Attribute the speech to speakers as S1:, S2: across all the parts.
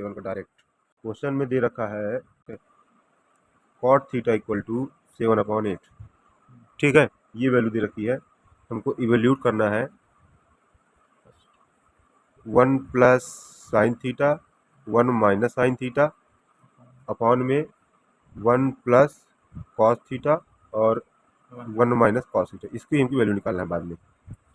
S1: 7 का direct question में दे रखा है cot थीटा इक्वल टू 7/8। ठीक है, ये वैल्यू दे रखी है, हमको इवेल्यूट करना है 1 plus sine theta 1 minus sine theta upon में 1 प्लस कॉस थीटा और 1 माइनस कॉस थीटा। इसकी हमको वैल्यू निकालना है बाद में।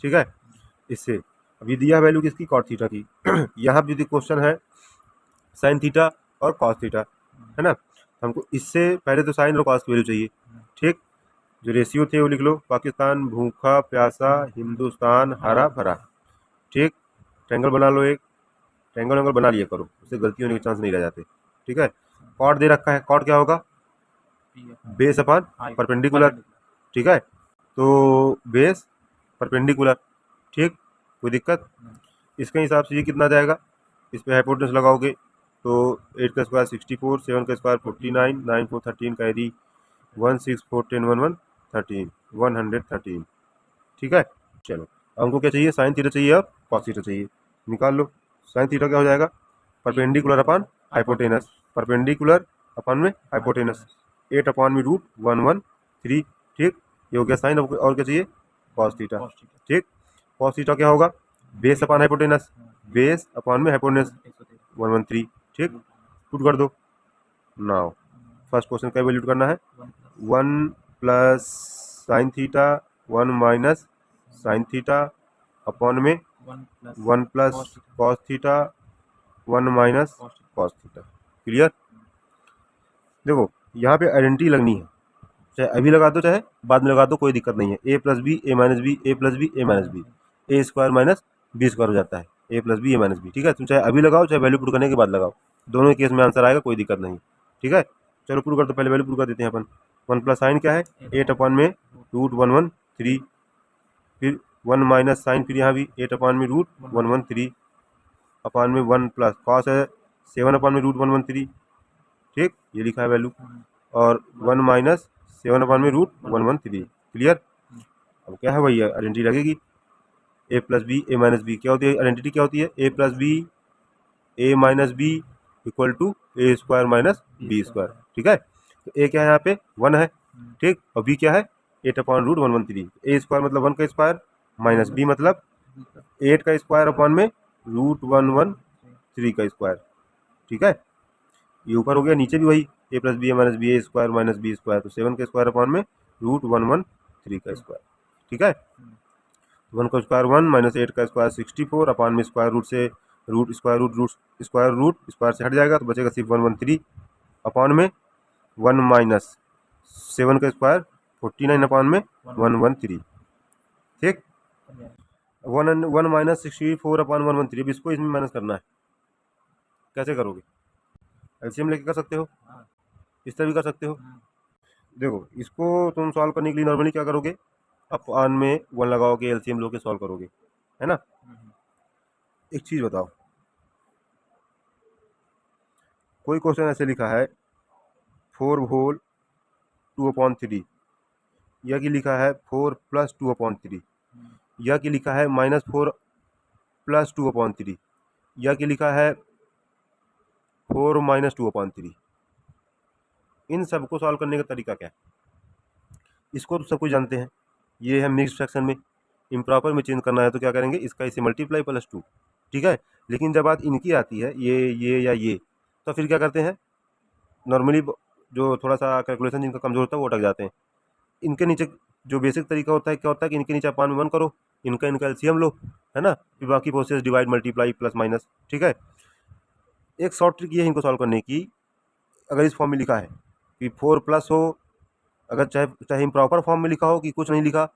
S1: ठीक है, इससे अभी दिया वैल्यू किसकी, कॉट थीटा की। यहाँ भी क्वेश्चन है साइन थीटा और कॉस थीटा, है ना। हमको इससे पहले तो साइन और कॉस की वैल्यू चाहिए। ठीक, जो रेशियो थे वो लिख लो, पाकिस्तान भूखा प्यासा, हिंदुस्तान हरा भरा। ठीक, ट्रायंगल बना लो, एक ट्रायंगल वैंगल बना लिया करो, उससे गलती होने के चांस नहीं रह जाते। ठीक है, कॉट दे रखा है, कॉट क्या होगा, बेस अपॉन परपेंडिकुलर। ठीक है, तो बेस परपेंडिकुलर। ठीक, कोई दिक्कत। इसके हिसाब से ये कितना जाएगा, इस पर हाइपोटेनस लगाओगे तो 8 का स्क्वायर 64, 7 का स्क्वायर 49, 9 4 13 कैरी 1 6 4 10 1 1 13 113। ठीक है, चलो हमको क्या चाहिए, साइन थीटा चाहिए और कॉस थीटा चाहिए। निकाल लो, साइन थीटा क्या हो जाएगा, perpendicular upon hypotenuse, perpendicular upon में हाइपोटेनस 8 अपॉन में रूट 113। ठीक, ये हो गया साइन। और क्या चाहिए, कॉस थीटा। ठीक, कॉस थीटा क्या होगा, base upon hypotenuse, base upon में हाइपोटेनस 113। ठीक, पुट कर दो। नाउ फर्स्ट क्वेश्चन का वैल्यूट करना है 1 plus sine theta 1 minus sine theta upon में 1 plus cos theta 1 minus cos theta. Clear. देखो यहाँ पे आइडेंटिटी लगनी है, चाहे अभी लगा दो चाहे बाद में लगा दो, कोई दिक्कत नहीं है। A plus b a minus B, A plus b a minus B, A square minus b square हो जाता है, a plus b a minus B. ठीक है, तुम चाहे अभी लगाओ चाहे वैल्यू पुट करने के बाद लगाओ, दोनों केस में आंसर आएगा, कोई दिक्कत नहीं। ठीक है, चलो पुट कर दो, पहले वैल्यू पुट कर देते हैं अपन। 1 प्लस साइन क्या है 8 अपॉन में रूट 113, फिर 1 माइनस साइन, फिर यहाँ भी 8 अपॉन में रूट 113 अपॉन में 1 प्लस कॉस है 7 अपॉन में रूट 113। ठीक, ये लिखा है वैल्यू, और 1 माइनस 7 अपॉन में रूट 113। क्लियर। अब क्या है वही आइडेंटिटी लगेगी, a plus b a minus b क्या होती है, आइडेंटिटी क्या होती है, a plus b a minus b equal to a square minus b square. ठीक है, तो ए क्या है यहाँ पे 1 है। ठीक, और बी क्या है 8 अपॉन रूट 113। ए स्क्वायर मतलब 1 का स्क्वायर माइनस बी मतलब 8 का स्क्वायर अपॉन में रूट 113 का स्क्वायर। ठीक है, ये ऊपर हो गया, नीचे भी वही ए plus b a minus B, A square minus b square, तो 7 का स्क्वायर अपॉन में रूट 113 का स्क्वायर। ठीक है, 1 का स्क्वायर 1 माइनस 8 का स्क्वायर 64 अपॉन में स्क्वायर रूट से रूट स्क्वायर से हट जाएगा तो बचेगा सिर्फ 113 अपॉन में 1 माइनस 7 का स्क्वायर 49 अपॉन में 113। ठीक, 1 माइनस 64 अपॉन 113। अब इसको इसमें माइनस करना है, कैसे करोगे, एलसीएम लेके कर सकते हो, इस तरह भी कर सकते हो। देखो इसको तुम सॉल्व करने के लिए नॉर्मली क्या करोगे, अपॉन में 1 लगाओगे, एलसीएम लो के सॉल्व करोगे, है ना। एक चीज़ बताओ, कोई क्वेश्चन ऐसे लिखा है 4 होल 2/3, यह की लिखा है 4 प्लस 2/3, यह की लिखा है -4 प्लस 2/3, यह की लिखा है 4 माइनस 2/3। इन सब को सॉल्व करने का तरीका क्या है, इसको तो सब कुछ जानते हैं, ये है मिक्स फ्रैक्शन में। इम्प्रॉपर में चेंज करना है तो क्या करेंगे, इसका इसे मल्टीप्लाई प्लस 2। ठीक है, लेकिन जब बात इनकी आती है ये या ये, तो फिर क्या करते हैं, नॉर्मली जो थोड़ा सा कैलकुलेशन जिनका कमज़ोर होता है वो अटक जाते हैं। इनके नीचे जो बेसिक तरीका होता है क्या होता है कि इनके नीचे अपॉन में 1 करो, इनका एलसीएम लो, है ना, फिर बाकी process divide multiply plus minus. ठीक है, एक शॉर्ट ट्रिक ये है इनको सॉल्व करने की, अगर इस फॉर्म में लिखा है कि 4 प्लस हो, अगर चाहे इम्प्रॉपर फॉर्म में लिखा हो कि कुछ नहीं लिखा,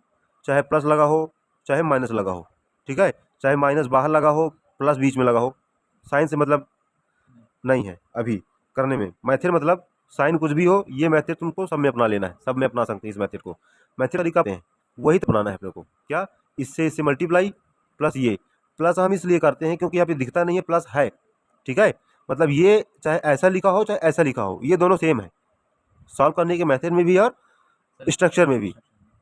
S1: चाहे प्लस लगा हो चाहे माइनस लगा हो, ठीक है, चाहे माइनस बाहर लगा हो प्लस बीच में लगा हो, साइन से मतलब नहीं है अभी करने में। मैथड मतलब साइन कुछ भी हो, ये मैथड तुमको सब में अपना लेना है, सब में अपना सकते हैं इस मैथड को। मैथड तरीका हैं वही तो अपनाना है अपने को, क्या इससे मल्टीप्लाई प्लस, ये प्लस हम इसलिए करते हैं क्योंकि यहाँ पे दिखता नहीं है प्लस है। ठीक है, मतलब ये चाहे ऐसा लिखा हो चाहे ऐसा लिखा हो, ये दोनों सेम है सॉल्व करने के मेथड में भी और स्ट्रक्चर में भी।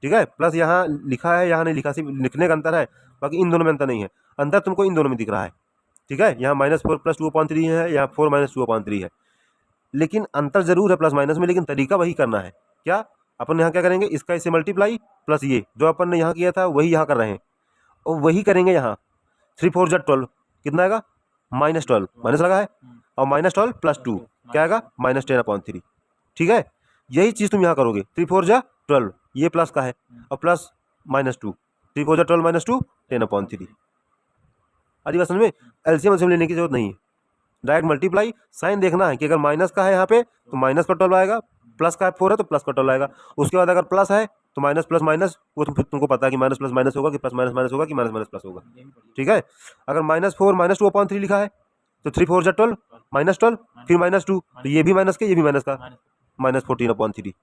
S1: ठीक है, प्लस यहाँ लिखा है यहाँ नहीं लिखा, सिर्फ लिखने का अंतर है, बाकी इन दोनों में अंतर नहीं है। अंतर तुमको इन दोनों में दिख रहा है, ठीक है, यहाँ -4 + 2/3 है, यहाँ 4 - 2/3 है, लेकिन अंतर जरूर है प्लस माइनस में, लेकिन तरीका वही करना है। क्या अपन यहाँ क्या करेंगे, इसका इससे मल्टीप्लाई प्लस ये जो अपन ने यहाँ किया था वही यहाँ कर रहे हैं, और वही करेंगे यहाँ। 3 4 जा 12 कितना आएगा, -12 माइनस लगा है, और -12 + 2 क्या आएगा, -10/3। ठीक है, यही चीज़ तुम यहाँ करोगे। 3 4 जा 12 ये प्लस का है, और प्लस -2 3 4 जा 12 - 2 10/3। आदि बात समझ में, एलसीएम लेने की जरूरत नहीं है, डायरेक्ट मल्टीप्लाई। साइन देखना है कि अगर माइनस का है यहाँ पे तो माइनस का 12 आएगा, प्लस का 4 है तो प्लस का 12 आएगा। उसके बाद अगर प्लस है तो माइनस प्लस माइनस, वो तुमको पता है कि माइनस प्लस माइनस होगा कि प्लस माइनस माइनस होगा कि माइनस माइनस प्लस होगा। ठीक है, अगर -4 - 2/3 लिखा है तो 3 4 जा 12 -12 फिर -2, तो ये भी माइनस का ये भी माइनस का, -14/3।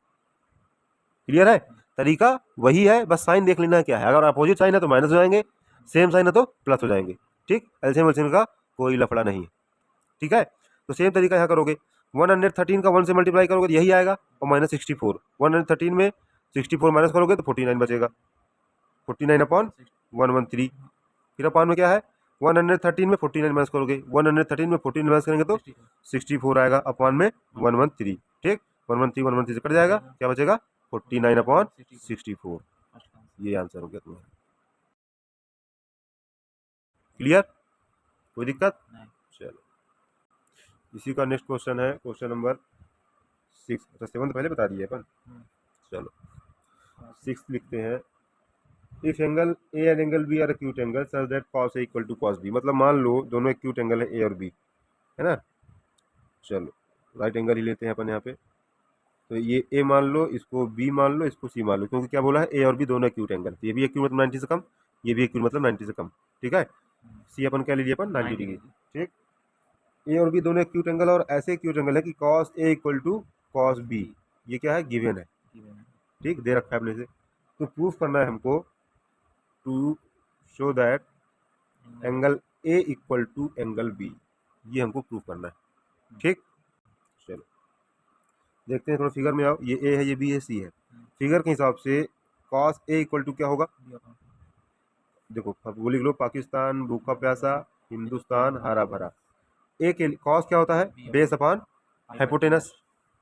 S1: क्लियर है, तरीका वही है, बस साइन देख लेना है क्या है। अगर अपोजिट साइन है तो माइनस हो जाएंगे, सेम साइन है तो प्लस हो जाएंगे। ठीक, एलसीएम एलसीएम का कोई लफड़ा नहीं है। ठीक है, तो सेम तरीका यहाँ करोगे। 113 का 1 से मल्टीप्लाई करोगे तो यही आएगा, और -64 113 में 64 माइनस करोगे तो 49 बचेगा, 49/113। फिर अपान में क्या है, 113 में 49 माइनस करोगे, 113 में 14 माइनस करेंगे तो 64 आएगा, अपान में 113। ठीक, 113 से कट जाएगा, क्या बचेगा, 49/64। ये आंसर हो गया तुम्हारा। क्लियर, कोई दिक्कत? चलो, इसी का नेक्स्ट क्वेश्चन है क्वेश्चन नंबर 6। अच्छा 7 पहले बता दिए अपन। चलो 6 लिखते हैं। If angle A and angle B are acute angle such that cos A = cos B, मतलब मान लो दोनों एक्यूट एंगल है ए और बी, है ना। चलो राइट एंगल ही लेते हैं अपन यहाँ पे, तो ये ए मान लो, इसको बी मान लो, इसको सी मान लो, क्योंकि क्या बोला है, ए और बी दोनों एक्यूट एंगल, तो ये भी एक्यूट मतलब 90 से कम, ये भी एक्यूट मतलब 90 से कम। ठीक है, सी अपन क्या ले लिया अपन, 90 डिग्री। ठीक, ए और बी दोनों एक्यूट एंगल, और ऐसे एक्यूट एंगल है कि cos A = cos B, ये क्या है, गिवन है। ठीक, दे रखा है अपने से, तो प्रूफ करना है हमको, to show that angle A = angle B, ये हमको प्रूफ करना है। ठीक, चलो देखते हैं, थोड़ा फिगर में आओ। ये A है, ये B है, C है। फिगर के हिसाब से cos A = क्या होगा, देखो वो लिख लो, पाकिस्तान भूखा प्यासा, हिंदुस्तान हरा भरा। ए के लिए कॉस क्या होता है, बेस अपान हाइपोटेनस,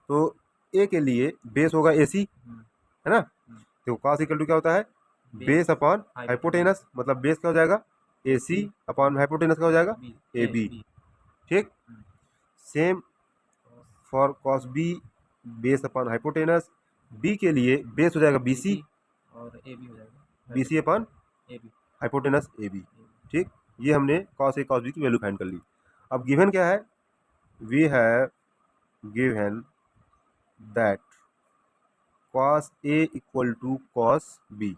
S1: तो ए के लिए बेस होगा AC, है ना। देखो cos = क्या होता है, बेस अपॉन हाइपोटेनस, मतलब बेस क्या हो जाएगा, AC अपॉन हाइपोटेनस क्या हो जाएगा, AB। ठीक, same for cos B, base upon hypotenuse, B के लिए बेस हो जाएगा BC और AB हो जाएगा BC अपॉन हाइपोटेनस AB। ठीक, ये हमने cos A cos B की वैल्यू फाइंड कर ली। अब गिवन क्या है, we have given that cos A = cos B,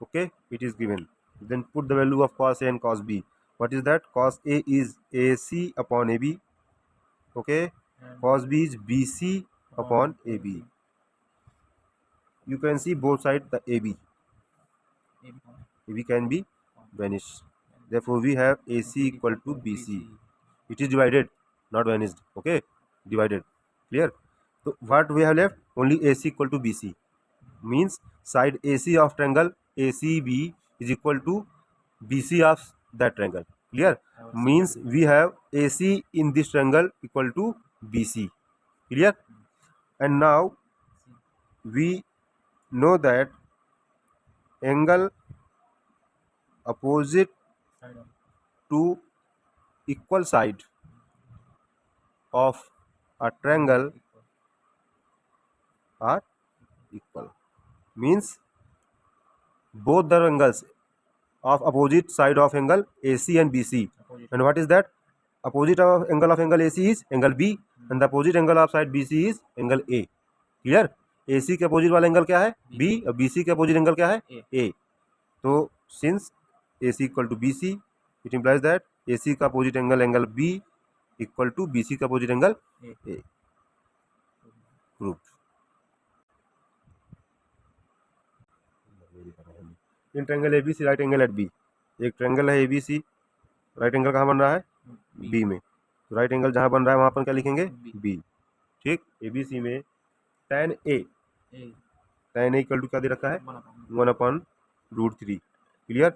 S1: okay, it is given, then put the value of cos A and cos B. What is that, cos A is AC upon AB, okay, cos B is BC upon AB. You can see both sides the AB can be vanished, therefore we have AC = BC. It is divided, not vanished, okay, divided. Clear, so what we have left, only AC = BC, means side AC of triangle ACB is equal to BC of that triangle. Clear, means we have AC in this triangle equal to BC. Clear, and now we know that angle opposite to equal side of a triangle are equal, means both the angles of opposite side of angle AC and BC. And what is that, opposite of angle AC is angle B, and the opposite angle of side BC is angle A. Clear, AC के opposite वाला angle क्या है, B, और BC के opposite angle क्या है, A. तो since AC = BC, it implies that AC का अपोजिट एंगल B = BC का opposite angle A. Proof. In triangle ABC right angle at B, एक ट्रायंगल है ABC, राइट एंगल कहाँ बन रहा है, B में, तो राइट एंगल जहाँ बन रहा है वहाँ पर क्या लिखेंगे, B। ठीक, ABC में tan A = क्या दे रखा है, 1/√3। क्लियर,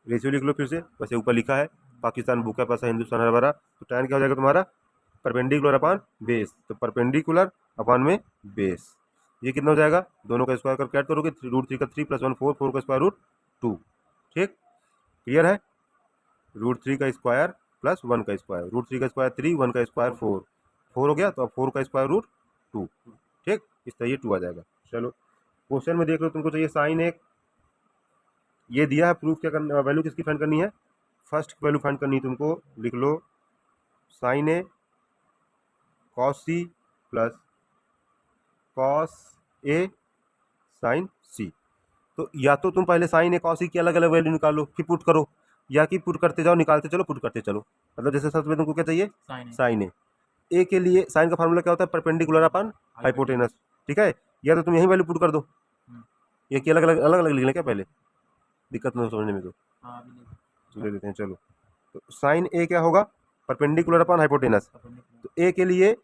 S1: रेशियो लिख लो फिर से, वैसे ऊपर लिखा है, पाकिस्तान भूखा प्यासा हिंदुस्तान हरा भरा, तो tan क्या हो जाएगा तुम्हारा परपेंडिकुलर अपॉन बेस, तो परपेंडिकुलर अपॉन में बेस, ये कितना हो जाएगा, दोनों का स्क्वायर करके ऐड करोगे, √3 का 3 + 1 4, 4 का स्क्वायर रूट 2। ठीक, क्लियर है, √3 का स्क्वायर प्लस 1 का स्क्वायर, √3 का स्क्वायर 3, 1 का स्क्वायर 4, 4 हो गया, तो अब 4 का स्क्वायर रूट 2। ठीक, इस तरह ये 2 आ जाएगा। चलो क्वेश्चन में देख लो, तुमको चाहिए साइन एक, ये दिया है, प्रूफ क्या करना, वैल्यू किसकी फाइंड करनी है, फर्स्ट वैल्यू फाइंड करनी है तुमको, लिख लो sign A cos C plus cos A sign सी। तो या तो तुम पहले साइन ए कॉस सी की अलग अलग वैल्यू निकालो फिर पुट करो, या कि पुट करते जाओ, निकालते चलो, पुट करते चलो। मतलब जैसे सबसे तुमको क्या चाहिए, साइन ए के लिए साइन का फार्मूला क्या होता है, परपेंडिकुलर अपॉन हाइपोटेनस। ठीक है, या तो तुम यही वैल्यू पुट कर दो, ये कि अलग अलग लिख लें क्या, पहले दिक्कत नहीं समझने में, तो ले लेते हैं। चलो, तो साइन ए क्या होगा, परपेंडिकुलर अपॉन हाइपोटेनस, तो ए के लिए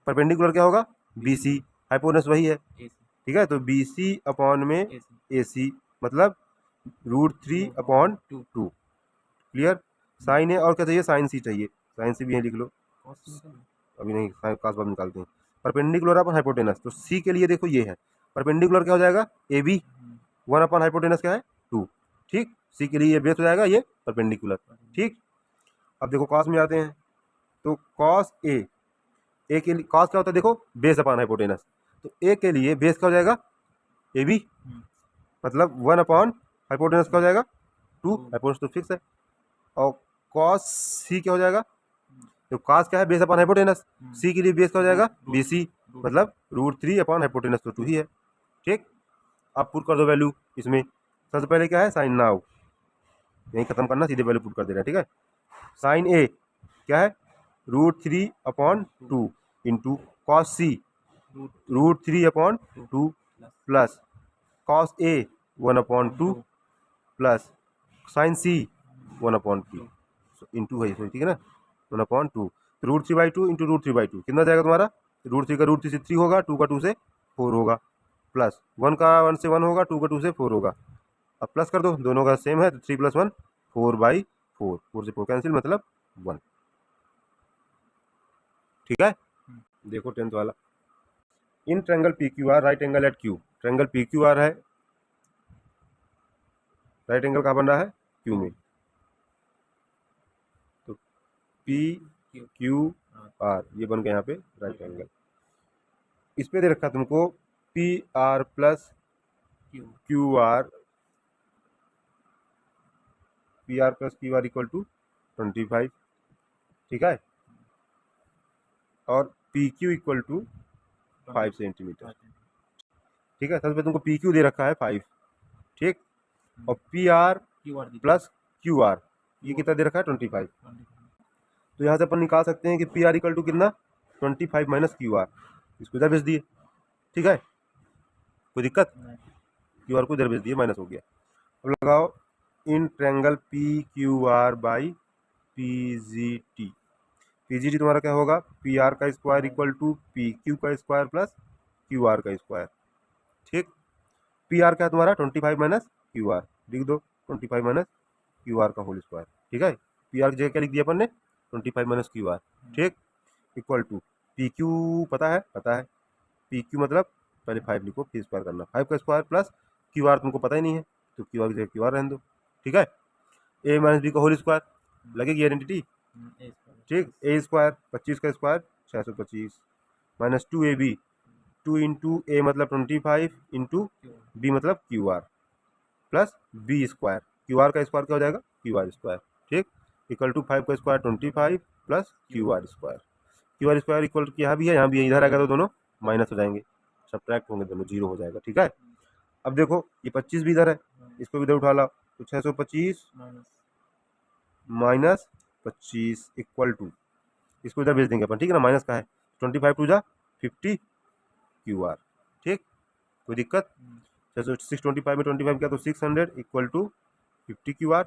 S1: परपेंडिकुलर क्या होगा, बी सी, हाइपोटेनस वही है। ठीक है, तो बी सी अपॉन में ए सी, मतलब √3 अपॉन 2। क्लियर, साइन ए और क्या चाहिए, साइन सी चाहिए, साइन सी भी यहीं लिख लो, अभी नहीं, कास बाद निकालते हैं। परपेंडिकुलर अपॉन हाइपोटेनस, तो सी के लिए देखो ये है, परपेंडिकुलर क्या हो जाएगा, ए बी, 1 अपॉन हाइपोटेनस क्या है 2। ठीक, सी के लिए ये बेस हो जाएगा, ये परपेंडिकुलर। ठीक, अब देखो कॉस में आते हैं, तो कॉस ए के लिए कॉस क्या होता है, देखो बेस अपॉन हाइपोटेनस, तो ए के लिए बेस क्या हो जाएगा, ए बी, मतलब 1 अपॉन हाइपोटेनस क्या हो जाएगा 2, हाइपोटेनस तो फिक्स है, और कॉस सी क्या हो जाएगा, तो कॉस क्या है, बेस अपॉन हाइपोटेनस, सी के लिए बेस क्या हो जाएगा बी सी, मतलब √3 अपॉन हाइपोटेनस, तो 2 ही है। ठीक, अब पुट कर दो वैल्यू इसमें, सबसे पहले क्या है साइन नाउ, यहीं खत्म करना, सीधे वैल्यू पुट कर दे रहा है। ठीक है, साइन ए क्या है, √3 upon 2 into cos C √3 upon 2 plus cos A 1 upon 2 plus sign C 1 upon 2 into है इसमें, ठीक है ना, 1 अपॉन 2, तो √3/2 इंटू √3/2 कितना जाएगा तुम्हारा, √3 का √3 से 3 होगा, 2 का 2 से 4 होगा, प्लस 1 का 1 से 1 होगा, 2 का 2 से 4 होगा। अब प्लस कर दो, दोनों का सेम है, तो 3 + 1 4/4, 4 से 4 कैंसिल, मतलब 1। ठीक है, देखो 10th वाला, in triangle P Q R right angle at Q, triangle P Q R है, राइट एंगल कहाँ बन रहा है, क्यू में, तो पी क्यू आर ये बन गया यहाँ पे राइट एंगल, इस पे दे रखा तुमको P R plus Q R, P R plus Q R equal to 25। ठीक है, और P Q equal to 5 centimetre. ठीक है, सबसे तुमको पी क्यू दे रखा है 5, ठीक, और P R plus Q are ये कितना दे रखा है 25। तो यहाँ से अपन निकाल सकते हैं कि पी आर इक्वल टू कितना 25 माइनस क्यू आर, इसको इधर भेज दिए। ठीक है, कोई दिक्कत, क्यू आर को इधर भेज दिए, माइनस हो गया। अब लगाओ in triangle P Q R by P G T, P G T तुम्हारा क्या होगा, पी आर का square equal to P Q का स्क्वायर प्लस क्यू आर का स्क्वायर। ठीक, पी आर क्या है तुम्हारा 25 माइनस क्यू आर, लिख दो 25 माइनस क्यू आर का होल स्क्वायर। ठीक है, पी आर की जगह क्या लिख दिया अपन ने 25 माइनस क्यू आर। ठीक, इक्वल टू पी क्यू पता है, पी क्यू मतलब पहले 5 लिखो फिर स्क्वायर करना, 5 का स्क्वायर प्लस क्यू आर तुमको पता ही नहीं है, तो क्यू आर की जगह क्यू आर रहने दो। ठीक है, ए माइनस बी का होल स्क्वायर लगेगी आइडेंटिटी। ठीक, ए स्क्वायर 25 का square 625 minus 2ab, 2 into A मतलब 25 इंटू बी मतलब Q R plus B square, Q R का स्क्वायर क्या हो जाएगा क्यू आर स्क्वायर। ठीक, इक्वल टू 5 का square 25 plus Q R square, Q R square equal to यहाँ भी है यहाँ भी है, इधर आएगा तो दोनों माइनस हो जाएंगे, सब्ट्रैक्ट होंगे दोनों, 0 हो जाएगा। ठीक है, अब देखो ये 25 भी इधर है, इसको भी इधर उठा लो, तो 625 माइनस 25 इक्वल टू, इसको इधर भेज देंगे अपन, ठीक है ना, माइनस का है 25 टू जा 50 क्यू आर। ठीक, कोई दिक्कत, 625 में 25 क्या, तो 600 इक्वल टू 50 क्यू आर,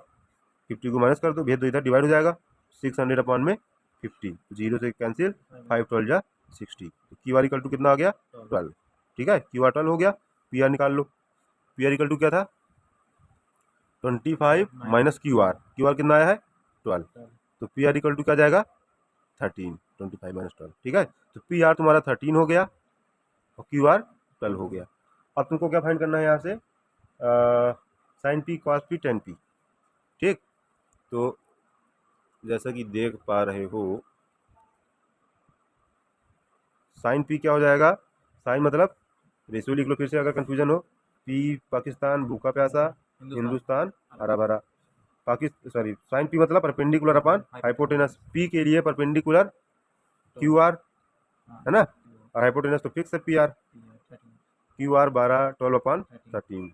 S1: 50 को माइनस कर दो, भेज दो इधर, डिवाइड हो जाएगा 600 अपॉन में 50, 0 से कैंसिल, 5 12 जा 60, तो क्यू आर इक्वल टू कितना आ गया 12। ठीक है, क्यू आर 12 हो गया, पी आर निकाल लो, पी आर इक्वल टू क्या था 25 माइनस क्यू आर कितना आया है 12। तो पी आर इक्वल टू क्या जाएगा 13, 25 माइनस 12। ठीक है, तो पी आर तुम्हारा 13 हो गया और क्यू आर 12 हो गया। अब तुमको क्या फाइंड करना है यहाँ से, sine P, cos P, tan P. ठीक, तो जैसा कि देख पा रहे हो साइन पी क्या हो जाएगा, साइन मतलब रेशियो लिख लो फिर से अगर कंफ्यूजन हो। पी पाकिस्तान भूखा प्यासा, हिंदुस्तान हरा भरा। साइन पी मतलब परपेंडिकुलर अपॉन हाइपोटेनस, पी के लिए परपेंडिकुलर क्यू आर है ना, और हाइपोटेनस तो फिक्स है P R, Q R 12, 12 upon 13।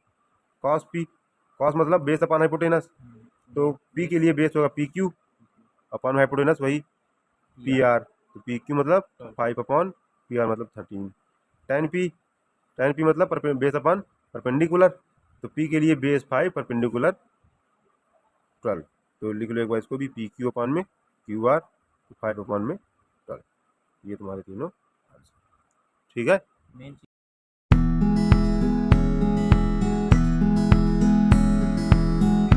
S1: Cos P, cos मतलब बेस अपॉन हाइपोटेनस, तो पी के लिए बेस होगा पी क्यू अपॉन हाइपोटेनस वही पी आर, तो पी क्यू मतलब 5 अपॉन पी आर मतलब 13। टेन पी, टेन पी मतलब बेस अपॉन परपेंडिकुलर, तो पी के लिए बेस 5 परपेंडिकुलर 12। तो लिख लो एक बार इसको भी, पी क्यू अपॉन में क्यू आर 5 अपॉन में 12। ये तुम्हारे तीनों, ठीक है।